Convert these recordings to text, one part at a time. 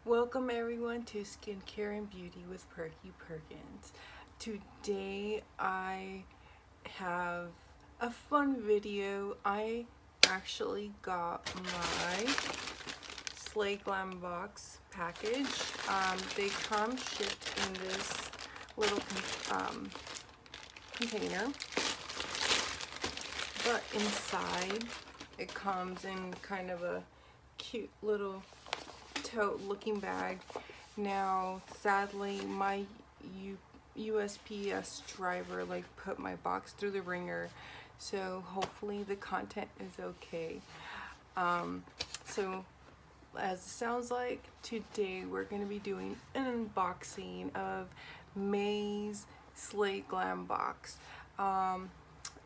Welcome everyone to Skincare and Beauty with Perky Perkins. Today I have a fun video. I actually got my slayglambox package. They come shipped in this little container, but inside it comes in kind of a cute little tote looking bag. Now sadly my USPS driver put my box through the ringer, so hopefully the content is okay. So as it sounds like, today we're going to be doing an unboxing of May's Slay Glam box. I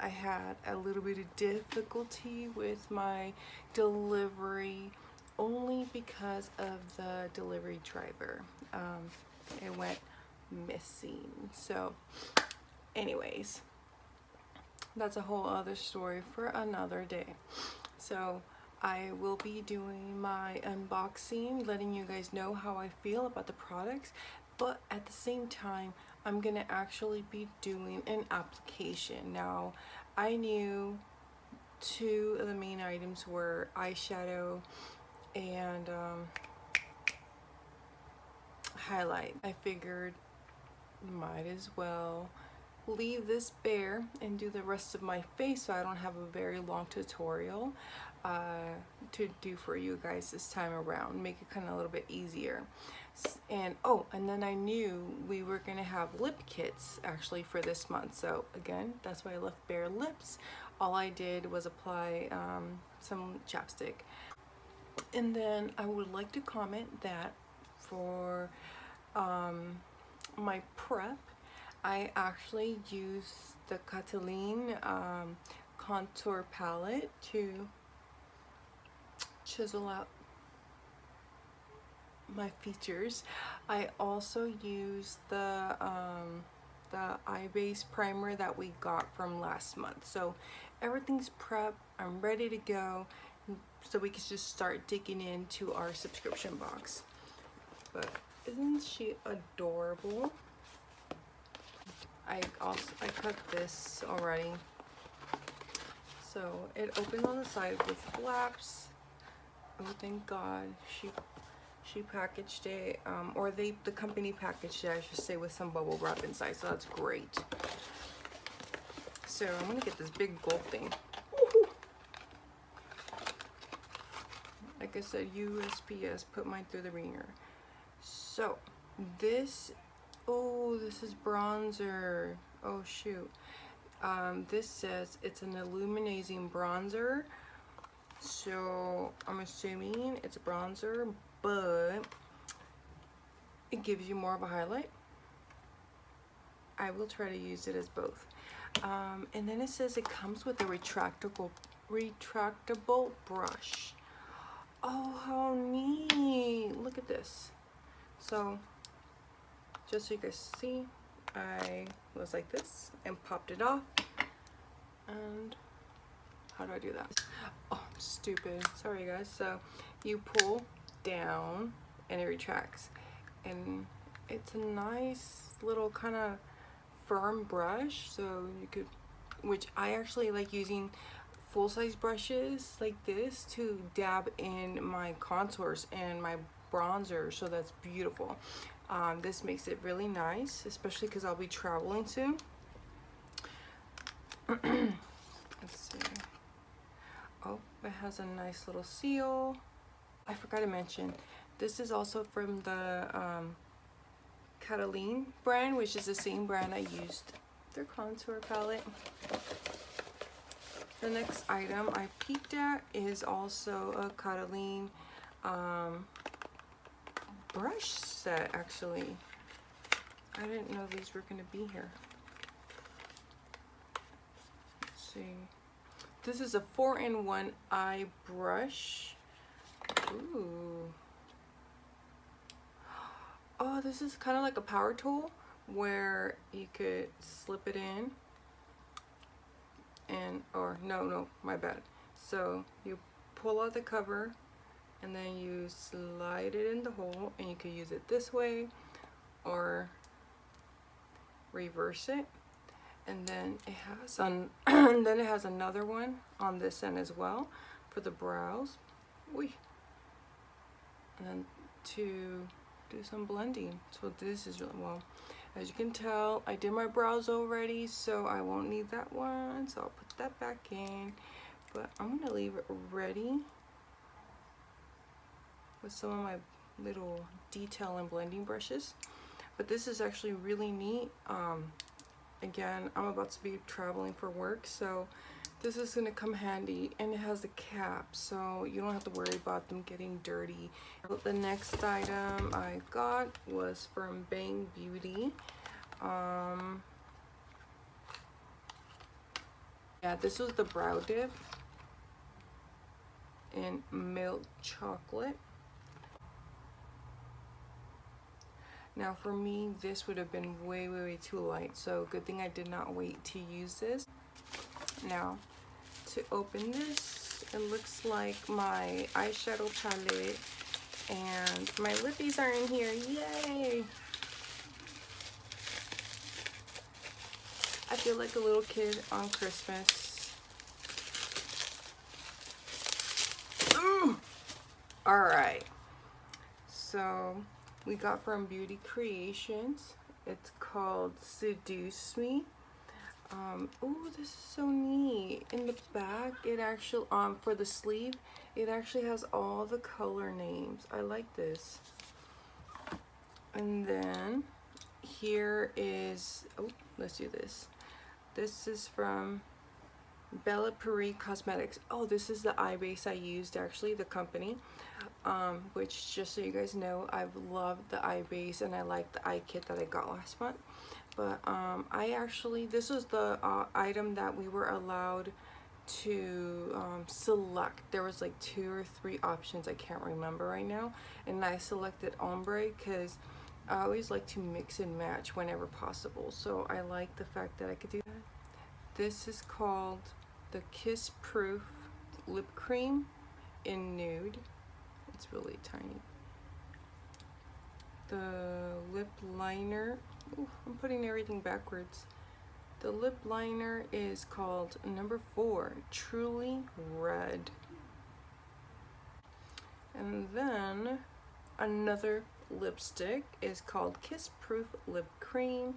had a little bit of difficulty with my delivery only because of the delivery driver. It went missing. So anyways, that's a whole other story for another day. So I will be doing my unboxing, letting you guys know how I feel about the products, but at the same time I'm gonna actually be doing an application. Now I knew two of the main items were eyeshadow and highlight. I figured might as well leave this bare and do the rest of my face so I don't have a very long tutorial to do for you guys this time around, make it kind of a little bit easier. And oh, and then I knew we were gonna have lip kits actually for this month, so again, that's why I left bare lips. All I did was apply some chapstick. And then I would like to comment that for my prep, I actually use the Cailyn contour palette to chisel out my features. I also use the eye base primer that we got from last month. So everything's prepped. I'm ready to go, so we can just start digging into our subscription box. But isn't she adorable? I cut this already, so it opened on the side with flaps. Oh, thank God she packaged it, or the company packaged it, I should say, with some bubble wrap inside, so that's great. So I'm gonna get this big gold thing. Like I said, USPS put mine through the ringer. So this, oh, this is bronzer. Oh shoot. This says it's an illuminating bronzer, so I'm assuming it's a bronzer, but it gives you more of a highlight. I will try to use it as both. And then it says it comes with a retractable brush. Oh, how neat. Look at this. So just so you guys see, I was like this and popped it off. And how do I do that? Oh, I'm stupid. Sorry guys. So you pull down and it retracts, and it's a nice little kind of firm brush, so you could, which I actually like using full-size brushes like this to dab in my contours and my bronzer, so that's beautiful. This makes it really nice, especially because I'll be traveling soon. Let's see. Oh, it has a nice little seal. I forgot to mention, this is also from the Cailyn brand, which is the same brand I used their contour palette. The next item I peeked at is also a Cailyn brush set. Actually, I didn't know these were going to be here. Let's see. This is a 4-in-1 eye brush. Ooh. Oh, this is kind of like a power tool where you could slip it in and, or no, my bad. So you pull out the cover and then you slide it in the hole, and you can use it this way or reverse it. And then it has and then it has another one on this end as well for the brows. And then to do some blending. So this is really, well, as you can tell, I did my brows already, so I won't need that one, so I'll put that back in. But I'm gonna leave it ready with some of my little detail and blending brushes. But this is actually really neat. Again, I'm about to be traveling for work, so this is gonna come handy, and it has the cap, so you don't have to worry about them getting dirty. The next item I got was from Bang Beauty. Yeah, this was the brow dip in milk chocolate. Now for me, this would have been way too light, so good thing I did not wait to use this. Now, to open this, it looks like my eyeshadow palette, and my lippies are in here. Yay! I feel like a little kid on Christmas. Alright, so we got from Beauty Creations. It's called Seduce Me. Oh, this is so neat. In the back, it actually, for the sleeve, it actually has all the color names. I like this. And then here is, oh, let's do this. This is from Bella Paris Cosmetics. Oh, this is the eye base I used, actually, the company. Which, just so you guys know, I've loved the eye base, and I like the eye kit that I got last month. But I actually, this was the item that we were allowed to select. There was like 2 or 3 options, I can't remember right now, and I selected Ombré because I always like to mix and match whenever possible, so I like the fact that I could do that. This is called the Kiss Proof Lip Cream in Nude. It's really tiny. The lip liner, ooh, I'm putting everything backwards. The lip liner is called number 4, Truly Red. And then another lipstick is called Kiss Proof Lip Cream,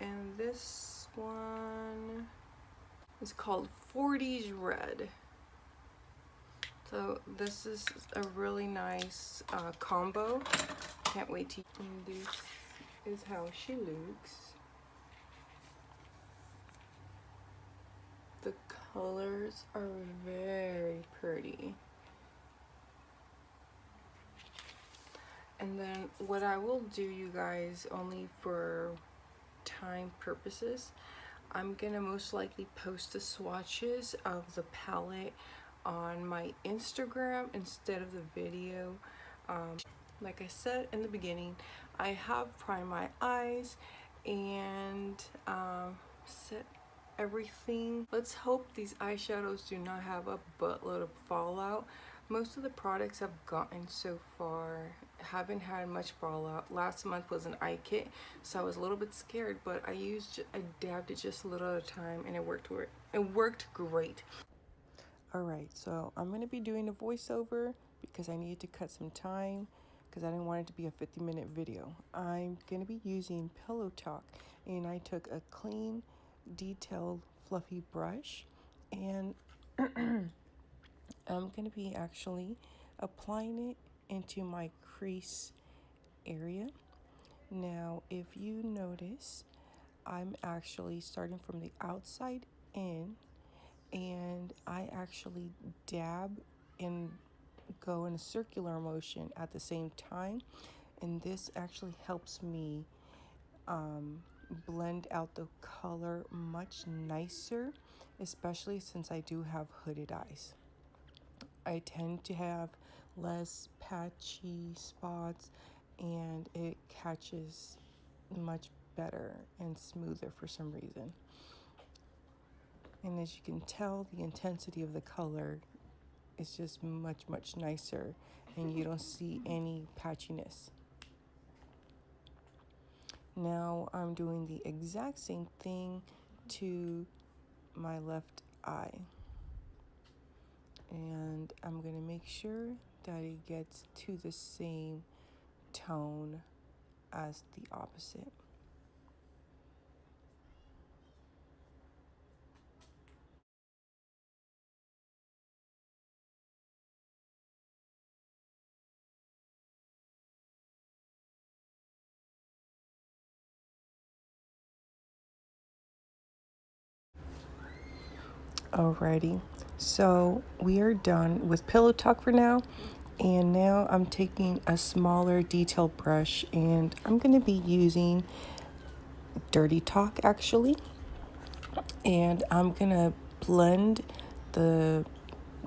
and this one is called 40s Red. So this is a really nice combo. Can't wait to, and this is how she looks. The colors are very pretty. And then what I will do, you guys, only for time purposes, I'm gonna most likely post the swatches of the palette on my Instagram instead of the video. Like I said in the beginning, I have primed my eyes and set everything. Let's hope these eyeshadows do not have a buttload of fallout. Most of the products I've gotten so far haven't had much fallout. Last month was an eye kit, so I was a little bit scared, but I dabbed it just a little at a time, and it worked great. Alright, so I'm going to be doing a voiceover because I needed to cut some time because I didn't want it to be a 50-minute video. I'm going to be using Pillow Talk, and I took a clean, detailed, fluffy brush, and I'm going to be actually applying it into my crease area. Now, if you notice, I'm actually starting from the outside in, and I actually dab and go in a circular motion at the same time, and this actually helps me blend out the color much nicer, especially since I do have hooded eyes. I tend to have less patchy spots, and it catches much better and smoother for some reason. And as you can tell, the intensity of the color is just much nicer and you don't see any patchiness. Now I'm doing the exact same thing to my left eye. And I'm going to make sure that it gets to the same tone as the opposite. Alrighty, so we are done with Pillow Talk for now. And now I'm taking a smaller detail brush and I'm going to be using Dirty Talk actually. And I'm going to blend the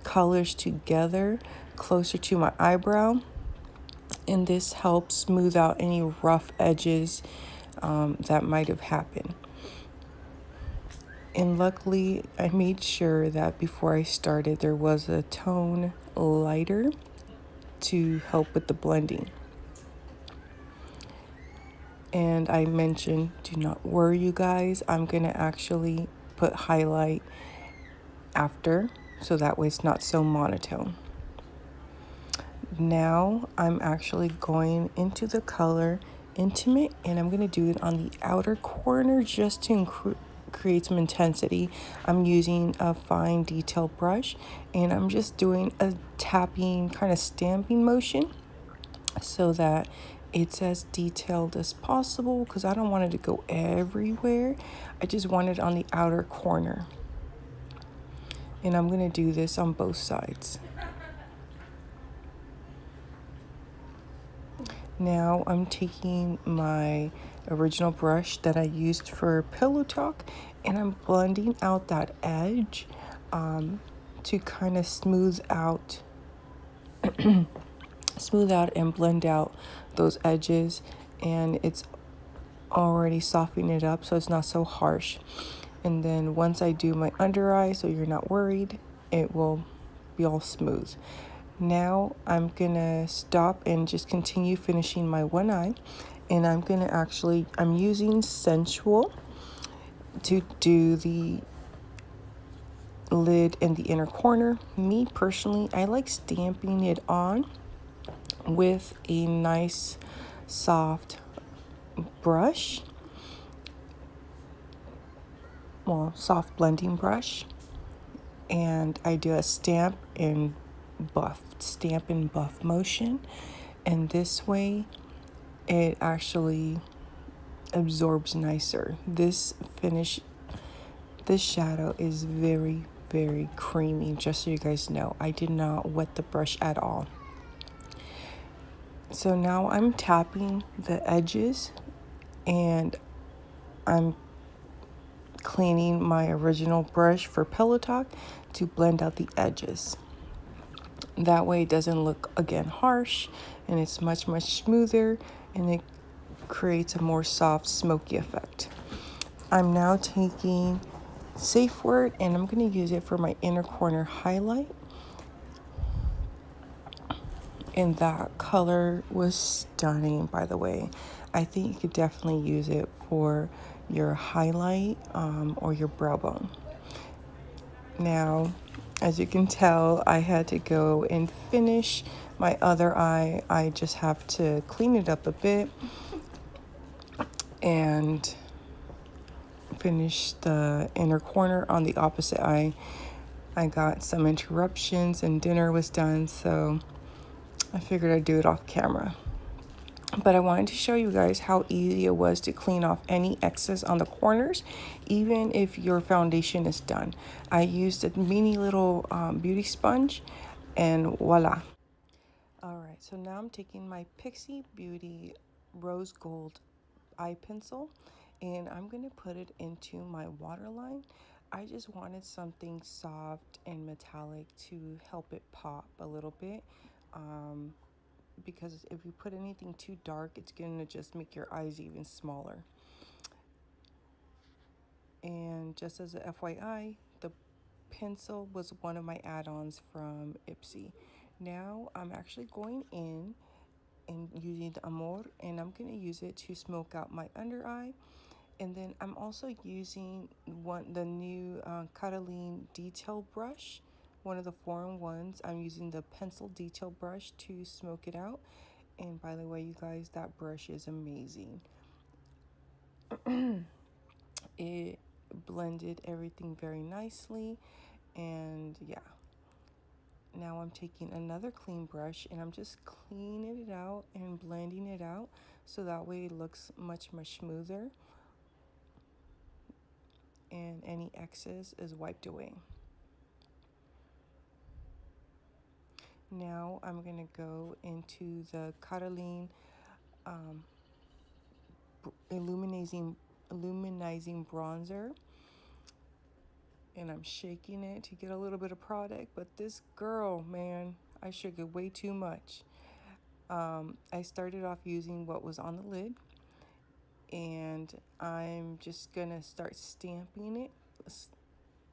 colors together closer to my eyebrow. And this helps smooth out any rough edges that might have happened. And luckily, I made sure that before I started, there was a tone lighter to help with the blending. And I mentioned, do not worry, you guys. I'm going to actually put highlight after, so that way it's not so monotone. Now I'm actually going into the color Intimate, and I'm going to do it on the outer corner just to create some intensity. I'm using a fine detail brush, and I'm just doing a tapping kind of stamping motion so that it's as detailed as possible, because I don't want it to go everywhere. I just want it on the outer corner. And I'm going to do this on both sides. Now I'm taking my original brush that I used for Pillow Talk, and I'm blending out that edge to kind of smooth out and blend out those edges, and it's already softening it up so it's not so harsh. And then once I do my under eye, so you're not worried, it will be all smooth. Now I'm gonna stop and just continue finishing my one eye, and I'm using Sensual to do the lid in the inner corner. Me personally, I like stamping it on with a nice soft brush, soft blending brush, and I do a stamp and buff motion, and this way it actually absorbs nicer. This shadow is very, very creamy, just so you guys know. I did not wet the brush at all. So now I'm tapping the edges, and I'm cleaning my original brush for Pillow Talk to blend out the edges. That way it doesn't look, again, harsh, and it's much, much smoother, and it creates a more soft, smoky effect. I'm now taking Safe Word, and I'm going to use it for my inner corner highlight. And that color was stunning, by the way. I think you could definitely use it for your highlight or your brow bone. Now, as you can tell, I had to go and finish my other eye. I just have to clean it up a bit and finish the inner corner on the opposite eye. I got some interruptions and dinner was done, so I figured I'd do it off camera. But I wanted to show you guys how easy it was to clean off any excess on the corners, even if your foundation is done. I used a mini little beauty sponge, and voila. Alright, so now I'm taking my Pixie Beauty Rose Gold eye pencil, and I'm going to put it into my waterline. I just wanted something soft and metallic to help it pop a little bit. Because if you put anything too dark, it's going to just make your eyes even smaller. And just as a FYI, the pencil was one of my add-ons from Ipsy. Now I'm actually going in and using the Amor, and I'm going to use it to smoke out my under eye. And then I'm also using the new Cailyn detail brush, one of the 4-in-1s. I'm using the pencil detail brush to smoke it out. And by the way, you guys, that brush is amazing. It blended everything very nicely. And yeah, now I'm taking another clean brush and I'm just cleaning it out and blending it out so that way it looks much smoother and any excess is wiped away. Now I'm going to go into the Cailyn illuminizing bronzer, and I'm shaking it to get a little bit of product, but this girl, man, I shook it way too much. I started off using what was on the lid, and I'm just gonna start stamping it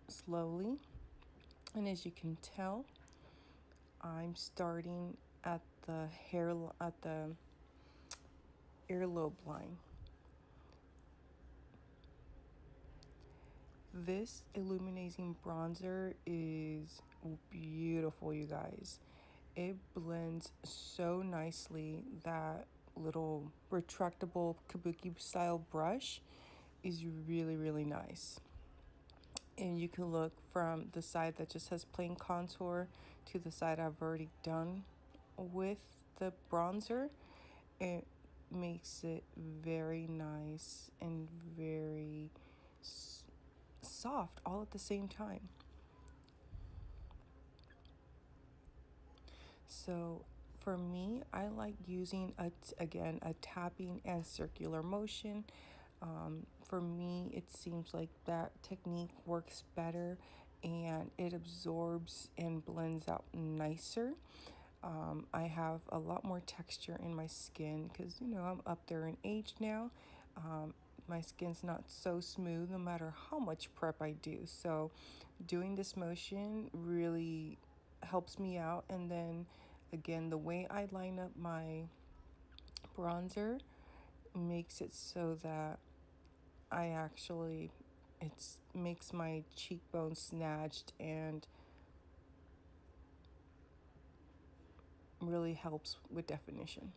slowly. And as you can tell, I'm starting at the earlobe line. This illuminating bronzer is beautiful, you guys. It blends so nicely. That little retractable kabuki style brush is really nice. And you can look from the side that just has plain contour to the side I've already done with the bronzer. It makes it very nice and very soft all at the same time. So for me, I like using a tapping and circular motion. For me, it seems like that technique works better and it absorbs and blends out nicer. I have a lot more texture in my skin because, you know, I'm up there in age now. My skin's not so smooth no matter how much prep I do. So doing this motion really helps me out. And then again, the way I line up my bronzer makes it so that it makes my cheekbones snatched and really helps with definition.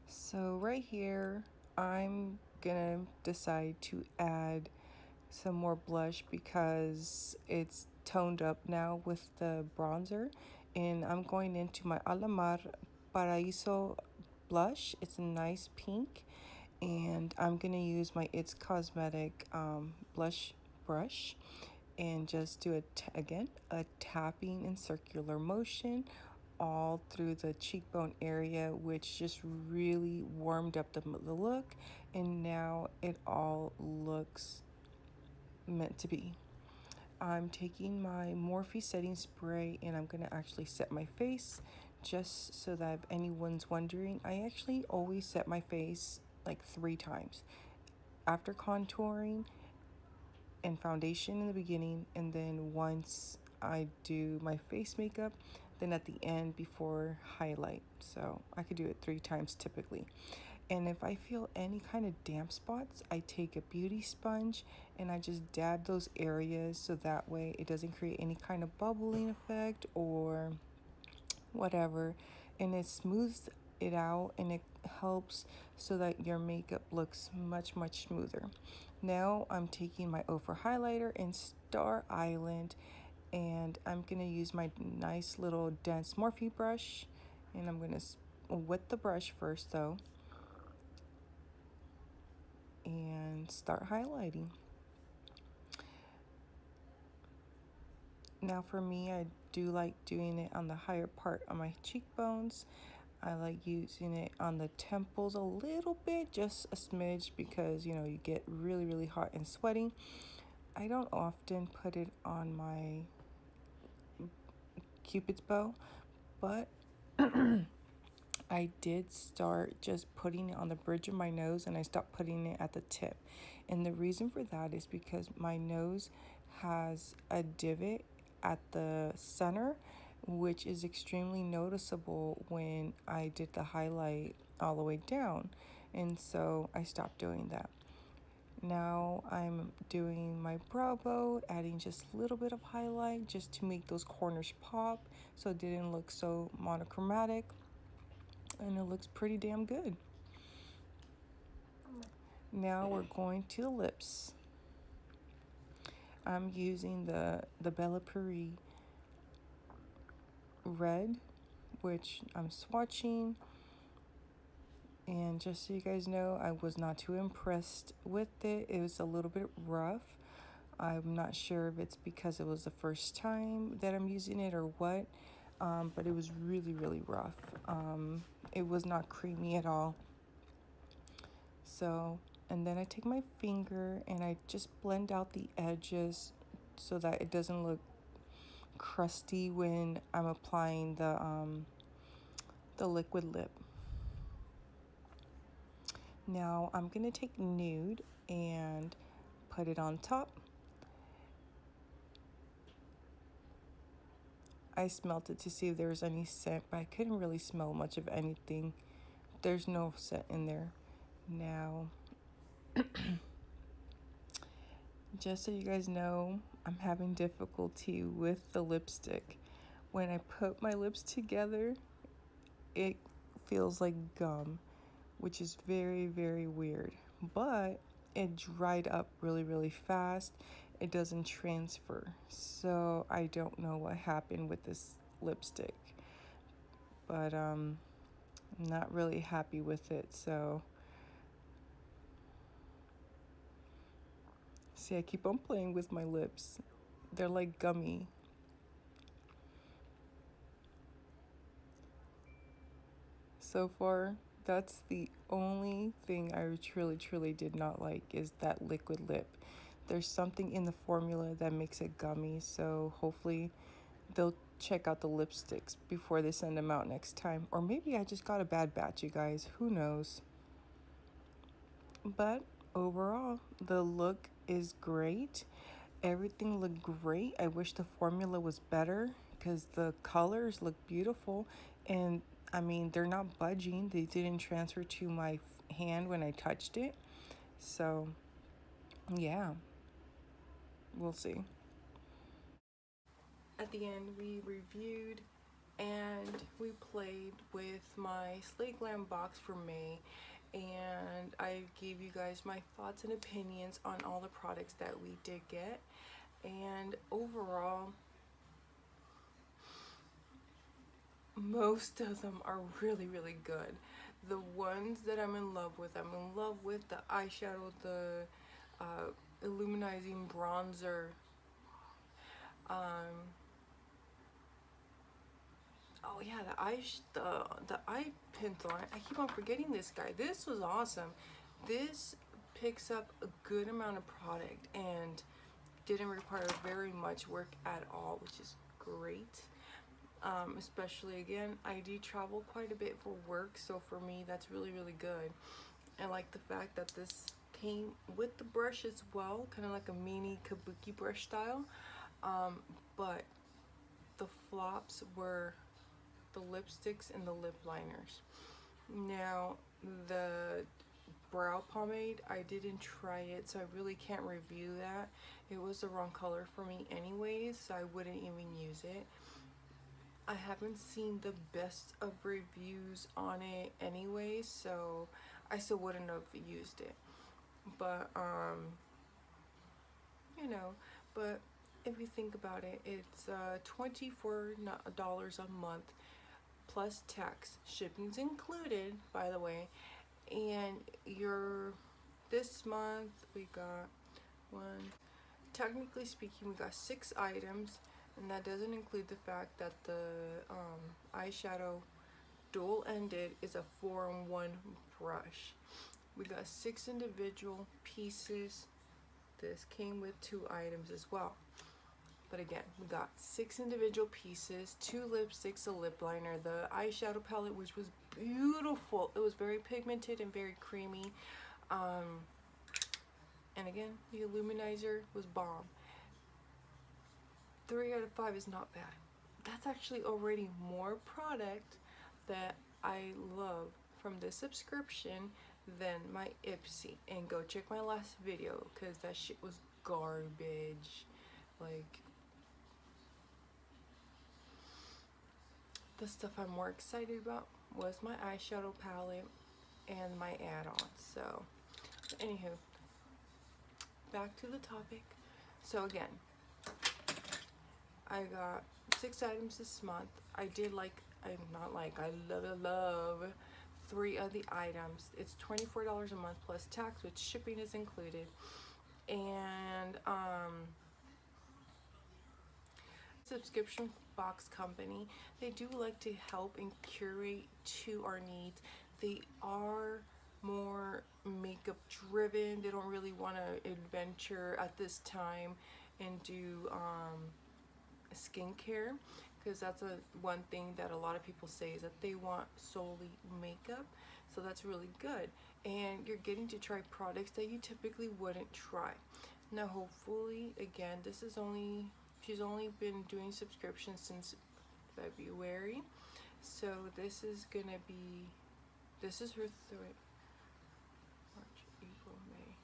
So right here, I'm gonna decide to add some more blush because it's toned up now with the bronzer, and I'm going into my Alamar Paraíso blush. It's a nice pink, and I'm gonna use my It's Cosmetic blush brush and just do a tapping in circular motion all through the cheekbone area, which just really warmed up the look, and now it all looks meant to be. I'm taking my Morphe setting spray and I'm gonna actually set my face, just so that if anyone's wondering, I actually always set my face like 3 times. After contouring and foundation in the beginning, and then once I do my face makeup, then at the end before highlight. So I could do it 3 times typically. And if I feel any kind of damp spots, I take a beauty sponge and I just dab those areas so that way it doesn't create any kind of bubbling effect or whatever, and it smooths it out and it helps so that your makeup looks much smoother. Now I'm taking my Ofra highlighter in Star Island, and I'm gonna use my nice little dense Morphe brush, and I'm gonna wet the brush first though and start highlighting. Now for me, I do like doing it on the higher part of my cheekbones. I like using it on the temples a little bit, just a smidge, because, you know, you get really hot and sweaty. I don't often put it on my Cupid's bow, but I did start just putting it on the bridge of my nose, and I stopped putting it at the tip. And the reason for that is because my nose has a divot at the center, which is extremely noticeable when I did the highlight all the way down. And so I stopped doing that. Now I'm doing my brow bow, adding just a little bit of highlight just to make those corners pop so it didn't look so monochromatic. And it looks pretty damn good. Now we're going to the lips. I'm using the Bella Puri red, which I'm swatching. And just so you guys know, I was not too impressed with it. It was a little bit rough. I'm not sure if it's because it was the first time that I'm using it or what, but it was really, really rough. It was not creamy at all. So, and then I take my finger and I just blend out the edges so that it doesn't look crusty when I'm applying the liquid lip. Now I'm gonna take Nude and put it on top. I smelled it to see if there was any scent, but I couldn't really smell much of anything. There's no scent in there. Now, just so you guys know, I'm having difficulty with the lipstick. When I put my lips together, it feels like gum, which is very, very weird. But it dried up really, really fast. It doesn't transfer. So I don't know what happened with this lipstick. But I'm not really happy with it. So see, I keep on playing with my lips. They're like gummy. So far, that's the only thing I truly, truly did not like is that liquid lip. There's something in the formula that makes it gummy, so hopefully they'll check out the lipsticks before they send them out next time. Or maybe I just got a bad batch, you guys. Who knows? But overall, the look is great. Everything looked great. I wish the formula was better because the colors look beautiful. And I mean, they're not budging. They didn't transfer to my hand when I touched it. So, yeah, we'll see. At the end, we reviewed and we played with my slayglambox for May, and I gave you guys my thoughts and opinions on all the products that we did get. And overall, most of them are really, really good. The ones that I'm in love with the eyeshadow, the illuminizing bronzer, oh yeah, the eye pencil. I keep on forgetting this guy. This was awesome. This picks up a good amount of product and didn't require very much work at all, which is great. Especially, again, I do travel quite a bit for work, so for me that's really, really good. I like the fact that this came with the brush as well, kind of like a mini kabuki brush style. But the flops were the lipsticks and the lip liners. Now, the brow pomade, I didn't try it, so I really can't review that. It was the wrong color for me anyways, so I wouldn't even use it. I haven't seen the best of reviews on it anyway, so I still wouldn't have used it. But you know, but if you think about it, it's $24 a month plus tax. Shipping's included, by the way. And this month we got technically speaking, we got 6 items, and that doesn't include the fact that the eyeshadow dual-ended is a 4-in-1 brush. We got 6 individual pieces. This came with 2 items as well. But again, we got 6 individual pieces, 2 lipsticks, a lip liner, the eyeshadow palette, which was beautiful. It was very pigmented and very creamy. And again, the illuminizer was bomb. 3 out of 5 is not bad. That's actually already more product that I love from this subscription than my Ipsy. And go check my last video because that shit was garbage. Like, the stuff I'm more excited about was my eyeshadow palette and my add-ons. So anywho, back to the topic. So again, I got 6 items this month. I love 3 of the items. It's $24 a month plus tax, which shipping is included. And subscription box company, they do like to help and curate to our needs. They are more makeup driven. They don't really want to adventure at this time and do skincare, because that's one thing that a lot of people say is that they want solely makeup. So that's really good, and you're getting to try products that you typically wouldn't try. Now hopefully, again, she's only been doing subscriptions since February, so this is her third, March, April, May.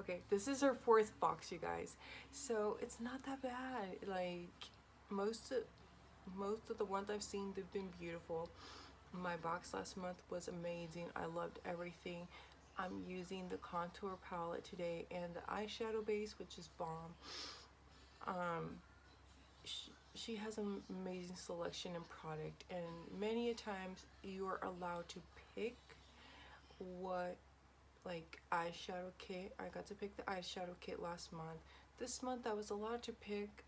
Okay, this is her 4th box, you guys. So it's not that bad. Like, most of the ones I've seen, they've been beautiful. My box last month was amazing. I loved everything. I'm using the contour palette today and the eyeshadow base, which is bomb. She has an amazing selection and product, and many a times you are allowed to pick what, like, eyeshadow kit. I got to pick the eyeshadow kit last month. This month I was allowed to pick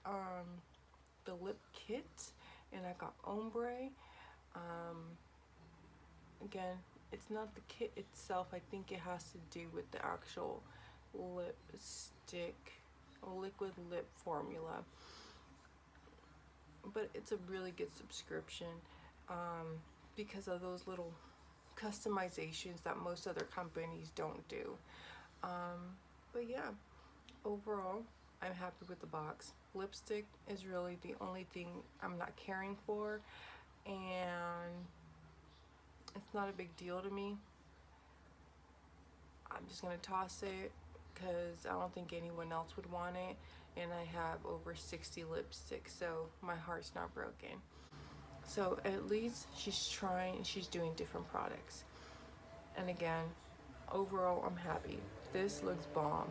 the lip kit, and I got Ombré. Again, it's not the kit itself. I think it has to do with the actual lipstick or liquid lip formula. But it's a really good subscription because of those little customizations that most other companies don't do. But yeah, overall, I'm happy with the box. Lipstick is really the only thing I'm not caring for, and it's not a big deal to me. I'm just gonna toss it because I don't think anyone else would want it, and I have over 60 lipsticks, so my heart's not broken. So at least she's doing different products. And again, overall, I'm happy. This looks bomb.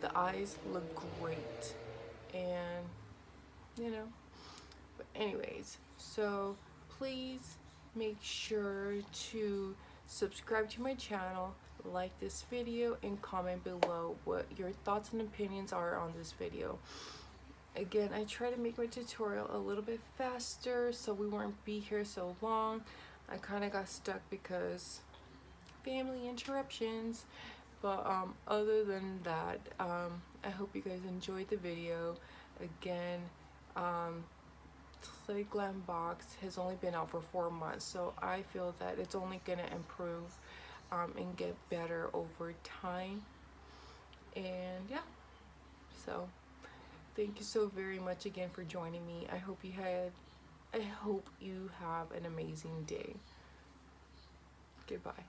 The eyes look great, and but anyways, so please make sure to subscribe to my channel, like this video, and comment below what your thoughts and opinions are on this video. Again, I try to make my tutorial a little bit faster so we won't be here so long. I kind of got stuck because family interruptions, but other than that, I hope you guys enjoyed the video. Again, slayglambox has only been out for 4 months, so I feel that it's only gonna improve and get better over time. And yeah, so thank you so very much again for joining me. I hope you have an amazing day. Goodbye.